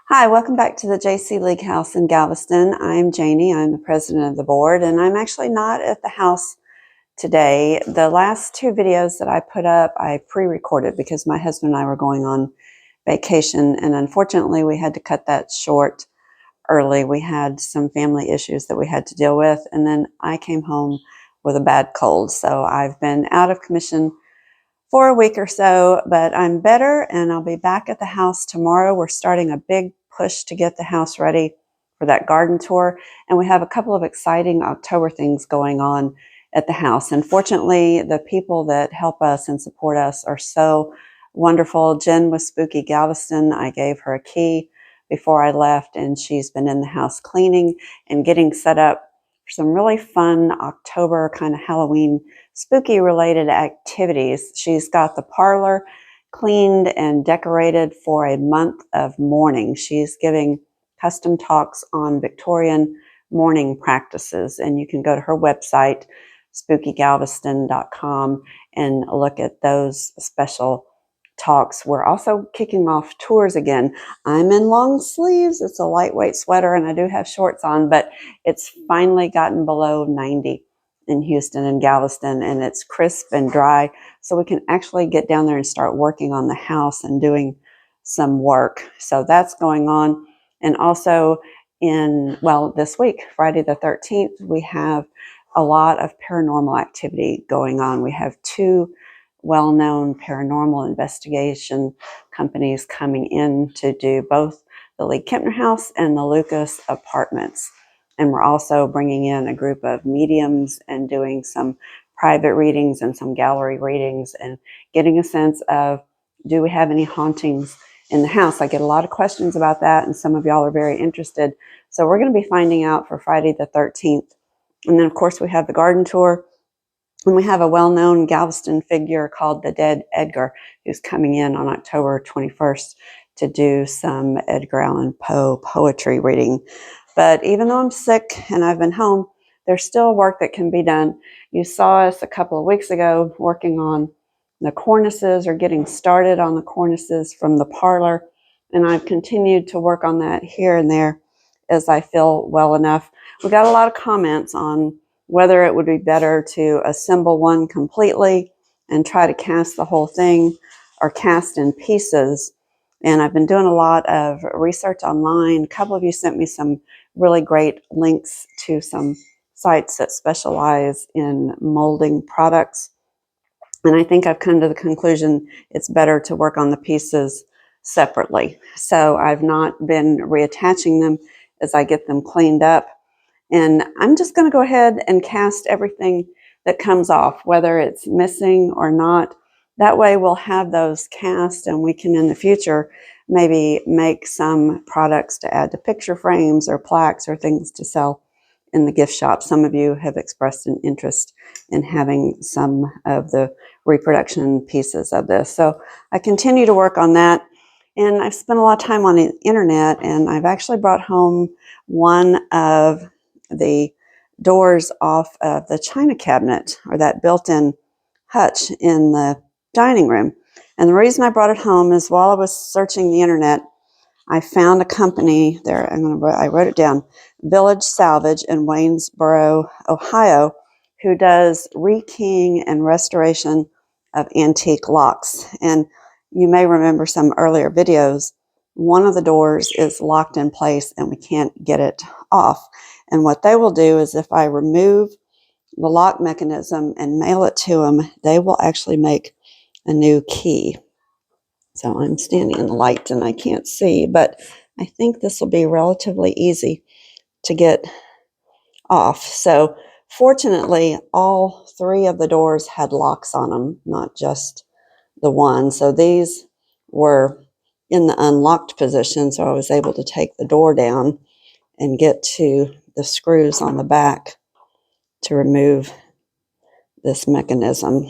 Hi, welcome back to the JC League House in Galveston. I'm Janie. I'm the president of the board, and I'm actually not at the house today. The last two videos that I put up, I pre-recorded because my husband and I were going on vacation, and unfortunately we had to cut that short early. We had some family issues that we had to deal with, and then I came home with a bad cold. So I've been out of commission for a week or so, but I'm better and I'll be back at the house tomorrow. We're starting a big push to get the house ready for that garden tour, and we have a couple of exciting October things going on at the house. And fortunately, the people that help us and support us are so wonderful. Jen with Spooky Galveston, I gave her a key before I left, and she's been in the house cleaning and getting set up for some really fun October kind of Halloween spooky related activities. She's got the parlor cleaned and decorated for a month of mourning. She's giving custom talks on Victorian mourning practices, and you can go to her website, spookygalveston.com, and look at those special talks. We're also kicking off tours again. I'm in long sleeves. It's a lightweight sweater, and I do have shorts on, but it's finally gotten below 90 in Houston and Galveston, and it's crisp and dry, so we can actually get down there and start working on the house and doing some work. So that's going on. And also this week, Friday the 13th, we have a lot of paranormal activity going on. We have two well-known paranormal investigation companies coming in to do both the League-Kempner house and the Lucas apartments. And we're also bringing in a group of mediums and doing some private readings and some gallery readings and getting a sense of, do we have any hauntings in the house? I get a lot of questions about that, and some of y'all are very interested. So we're going to be finding out for Friday the 13th. And then, of course, we have the garden tour. And we have a well-known Galveston figure called the Dead Edgar, who's coming in on October 21st to do some Edgar Allan Poe poetry reading. But even though I'm sick and I've been home, there's still work that can be done. You saw us a couple of weeks ago working on the cornices, or getting started on the cornices from the parlor. And I've continued to work on that here and there as I feel well enough. We got a lot of comments on whether it would be better to assemble one completely and try to cast the whole thing, or cast in pieces. And I've been doing a lot of research online. A couple of you sent me some really great links to some sites that specialize in molding products. And I think I've come to the conclusion it's better to work on the pieces separately. So I've not been reattaching them as I get them cleaned up. And I'm just going to go ahead and cast everything that comes off, whether it's missing or not. That way we'll have those cast, and we can in the future maybe make some products to add to picture frames or plaques or things to sell in the gift shop. Some of you have expressed an interest in having some of the reproduction pieces of this. So I continue to work on that. And I've spent a lot of time on the internet, and I've actually brought home one of the doors off of the china cabinet, or that built-in hutch in the dining room. And the reason I brought it home is, while I was searching the internet, I found a company there. I wrote it down, Village Salvage in Waynesboro, Ohio, who does rekeying and restoration of antique locks. And you may remember some earlier videos. One of the doors is locked in place and we can't get it off. And what they will do is, if I remove the lock mechanism and mail it to them, they will actually make a new key. So I'm standing in the light and I can't see, but I think this will be relatively easy to get off. So fortunately, all three of the doors had locks on them, not just the one. So these were in the unlocked position, so I was able to take the door down and get to the screws on the back to remove this mechanism.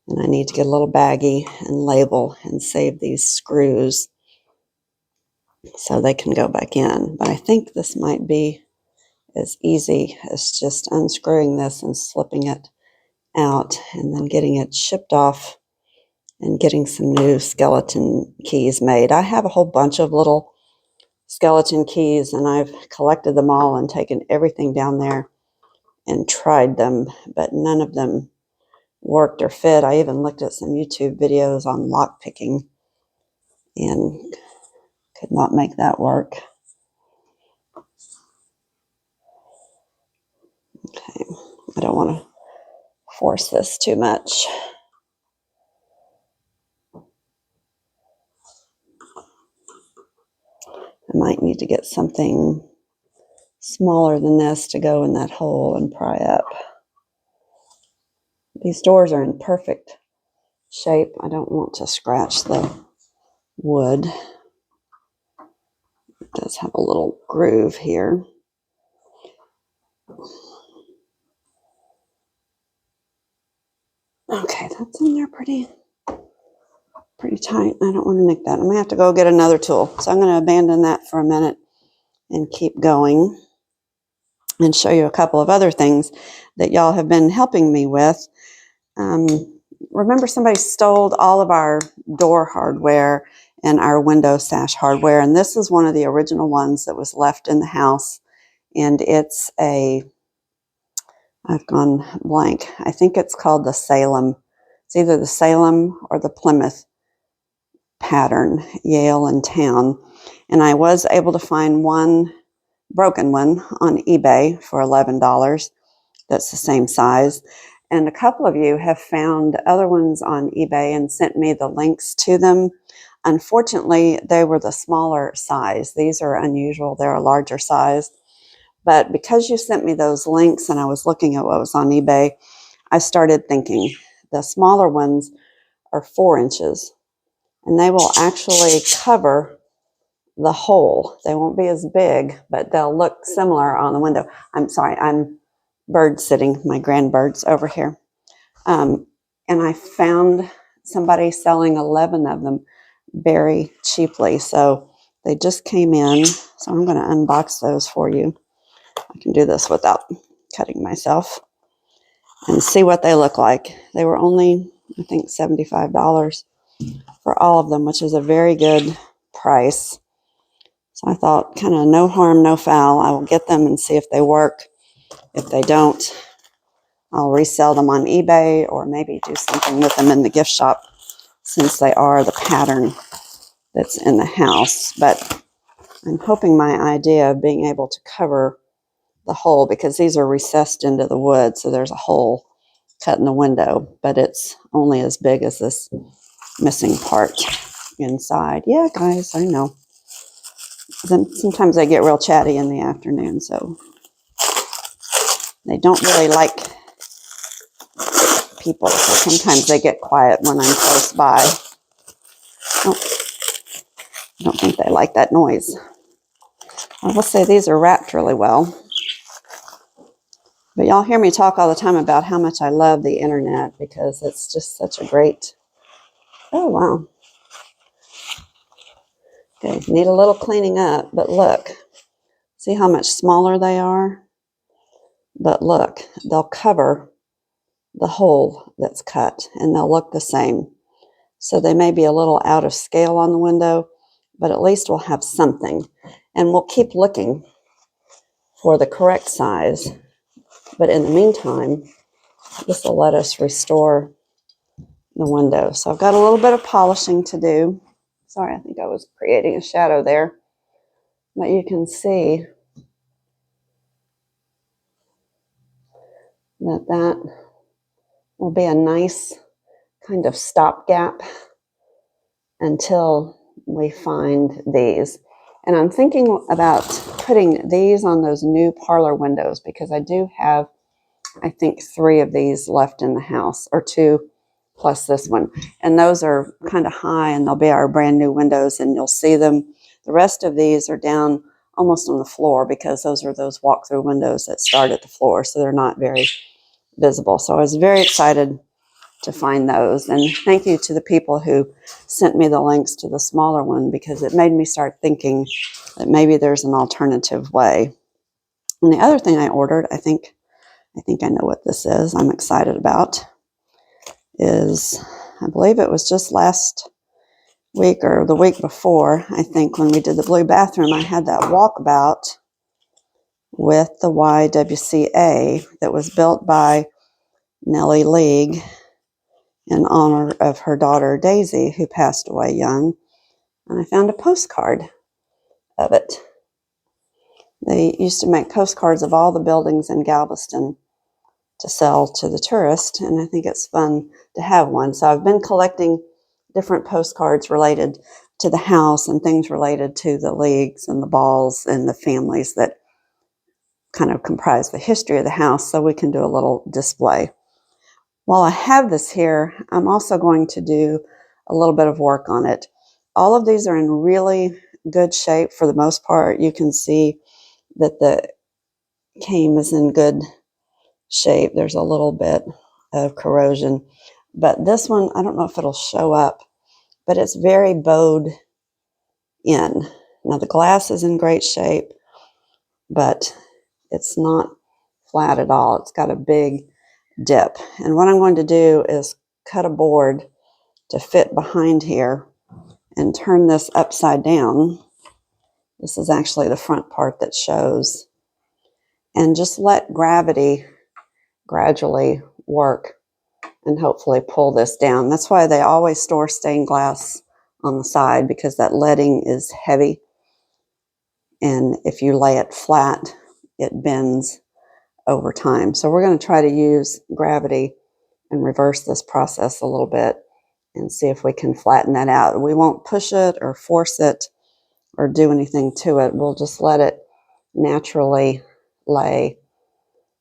And I need to get a little baggie and label and save these screws so they can go back in. But I think this might be as easy as just unscrewing this and slipping it out, and then getting it shipped off and getting some new skeleton keys made. I have a whole bunch of little skeleton keys, and I've collected them all and taken everything down there and tried them, but none of them worked or fit. I even looked at some YouTube videos on lock picking and could not make that work. Okay, I don't want to force this too much. I might need to get something smaller than this to go in that hole and pry up. These doors are in perfect shape. I don't want to scratch the wood. It does have a little groove here. Okay, that's in there pretty tight. I don't want to nick that. I'm going to have to go get another tool. So I'm going to abandon that for a minute and keep going and show you a couple of other things that y'all have been helping me with. Remember, somebody stole all of our door hardware and our window sash hardware, and this is one of the original ones that was left in the house, and it's I've gone blank. I think it's called the Salem. It's either the Salem or the Plymouth pattern, Yale and Town, and I was able to find one broken one on eBay for $11. That's the same size. And a couple of you have found other ones on eBay and sent me the links to them. Unfortunately, they were the smaller size. These are unusual. They're a larger size. But because you sent me those links and I was looking at what was on eBay, I started thinking the smaller ones are 4 inches and they will actually cover the hole. They won't be as big, but they'll look similar on the window. I'm sorry, I'm bird sitting, my grandbirds over here. And I found somebody selling 11 of them very cheaply. So they just came in. So I'm going to unbox those for you. I can do this without cutting myself and see what they look like. They were only, I think, $75 for all of them, which is a very good price. So I thought, kind of no harm, no foul. I will get them and see if they work. If they don't, I'll resell them on eBay or maybe do something with them in the gift shop since they are the pattern that's in the house. But I'm hoping my idea of being able to cover the hole, because these are recessed into the wood, so there's a hole cut in the window, but it's only as big as this missing part inside. Yeah, guys, I know. Then sometimes they get real chatty in the afternoon, so they don't really like people. So sometimes they get quiet when I'm close by. Oh, I don't think they like that noise. I will say these are wrapped really well. But y'all hear me talk all the time about how much I love the internet because it's just such a great... Oh, wow. Okay, need a little cleaning up, but look. See how much smaller they are? But look, they'll cover the hole that's cut, and they'll look the same. So they may be a little out of scale on the window, but at least we'll have something. And we'll keep looking for the correct size. But in the meantime, this will let us restore the window. So I've got a little bit of polishing to do. Sorry, I think I was creating a shadow there. But you can see that will be a nice kind of stopgap until we find these. And I'm thinking about putting these on those new parlor windows because I do have, I think, 3 of these left in the house, or 2 plus this one. And those are kind of high, and they'll be our brand new windows, and you'll see them. The rest of these are down almost on the floor because those are those walk-through windows that start at the floor, so they're not very visible. So I was very excited to find those. And thank you to the people who sent me the links to the smaller one, because it made me start thinking that maybe there's an alternative way. And the other thing I ordered, I think I know what this is, I'm excited about, is, I believe it was just last week or the week before, I think, when we did the blue bathroom, I had that walkabout with the YWCA that was built by Nellie League in honor of her daughter Daisy, who passed away young. And I found a postcard of it. They used to make postcards of all the buildings in Galveston to sell to the tourists, and I think it's fun to have one. So I've been collecting different postcards related to the house and things related to the leagues and the balls and the families that kind of comprise the history of the house, so we can do a little display. While I have this here, I'm also going to do a little bit of work on it. All of these are in really good shape for the most part. You can see that the cane is in good shape. There's a little bit of corrosion, but this one, I don't know if it'll show up, but it's very bowed in. Now the glass is in great shape, but it's not flat at all. It's got a big dip. And what I'm going to do is cut a board to fit behind here and turn this upside down. This is actually the front part that shows. And just let gravity gradually work and hopefully pull this down. That's why they always store stained glass on the side, because that leading is heavy. And if you lay it flat, it bends over time. So we're going to try to use gravity and reverse this process a little bit and see if we can flatten that out. We won't push it or force it or do anything to it. We'll just let it naturally lay.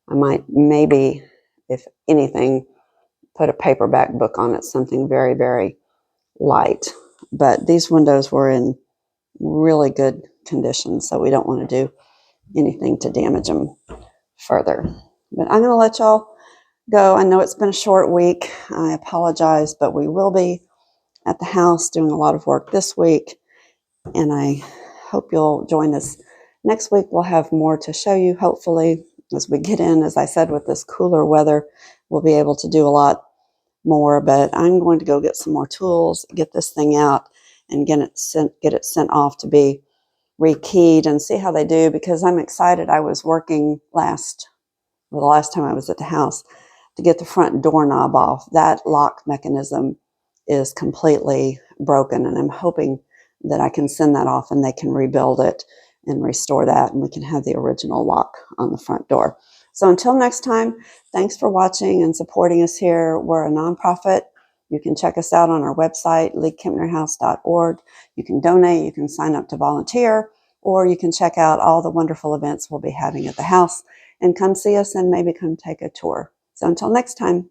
I might maybe, if anything, put a paperback book on it, something very, very light. But these windows were in really good condition, so we don't want to do anything to damage them further. But I'm going to let y'all go. I know it's been a short week. I apologize, but we will be at the house doing a lot of work this week, and I hope you'll join us next week. We'll have more to show you, hopefully, as we get in. As I said, with this cooler weather, we'll be able to do a lot more, but I'm going to go get some more tools, get this thing out, and get it sent off to be rekeyed and see how they do, because I'm excited. I was working the last time I was at the house to get the front doorknob off. That lock mechanism is completely broken, and I'm hoping that I can send that off and they can rebuild it and restore that, and we can have the original lock on the front door. So until next time, thanks for watching and supporting us here. We're a nonprofit. You can check us out on our website, League-Kempnerhouse.org. You can donate, you can sign up to volunteer, or you can check out all the wonderful events we'll be having at the house and come see us and maybe come take a tour. So until next time,